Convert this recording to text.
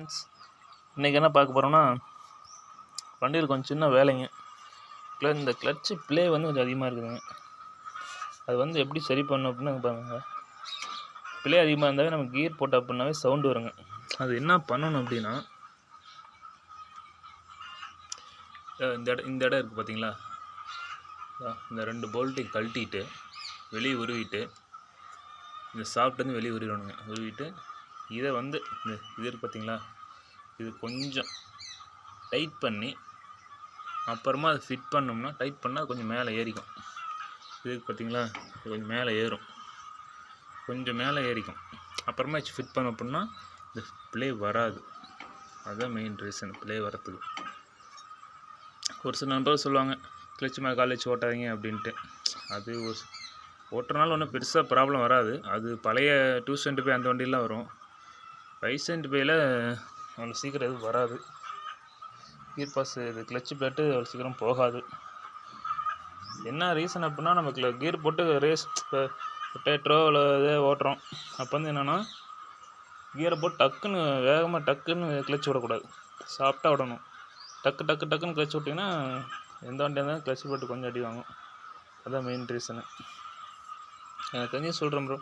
Friends, இன்றைக்கி என்ன பார்க்க போகிறோம்னா, வண்டியில் கொஞ்சம் சின்ன வேலைங்க. இந்த கிளட்ச்சு ப்ளே வந்து கொஞ்சம் அதிகமாக இருக்குதுங்க. அது வந்து எப்படி சரி பண்ணணும் அப்படின்னா பாருங்க, ப்ளே அதிகமாக இருந்தாவே நம்ம கியர் போட்ட அப்படின்னாவே சவுண்டு வருங்க. அது என்ன பண்ணணும் அப்படின்னா, இந்த இடம் இருக்குது பார்த்தீங்களா, இந்த 2 போல்ட்டையும் கழட்டிட்டு வெளியே உருவிட்டு, இந்த சாஃப்ட் வந்து வெளியே உருவிடணுங்க. உருவிட்டு இதை வந்து இது இருக்குது பார்த்தீங்களா, இது கொஞ்சம் டைட் பண்ணி அப்புறமா அதை ஃபிட் பண்ணோம்னா, டைட் பண்ணால் கொஞ்சம் மேலே ஏறிக்கும். இதுக்கு பார்த்தீங்களா, இது கொஞ்சம் மேலே ஏறும், கொஞ்சம் மேலே ஏறிக்கும். அப்புறமா ஃபிட் பண்ண அப்படின்னா இந்த ப்ளே வராது. அதுதான் மெயின் ரீசன் ப்ளே வரத்துக்கு. ஒரு சில நண்பர்கள் சொல்லுவாங்க, கிளச்சு மேலே கால் வச்சு ஓட்டாதீங்க அப்படின்ட்டு. அது ஓட்டுறனால ஒன்றும் பெருசாக ப்ராப்ளம் வராது. அது பழைய 275 அந்த வண்டியெலாம் வரும். 575ல் அவ்வளோ சீக்கிரம் எதுவும் வராது. கியர் பாஸ் இது கிளச்சு பிளேட்டு அவ்வளோ சீக்கிரம் போகாது. என்ன ரீசன் அப்படின்னா, நம்ம கியர் போட்டு ரேஸ் ரொட்டேட்டரோ இல்லை இதே ஓட்டுறோம். அப்போ வந்து என்னென்னா, கியரை போட்டு டக்குன்னு கிளச்சு விடக்கூடாது. சாஃப்டாக விடணும். டக்குன்னு கிளச்சு விட்டிங்கன்னா எந்த வண்டியாக இருந்தாலும் கிளச்சு போட்டு கொஞ்சம் அடி வாங்கும். அதுதான் மெயின் ரீசனு. எனக்கு தெரிஞ்சு சொல்கிறேன் ப்ரோ.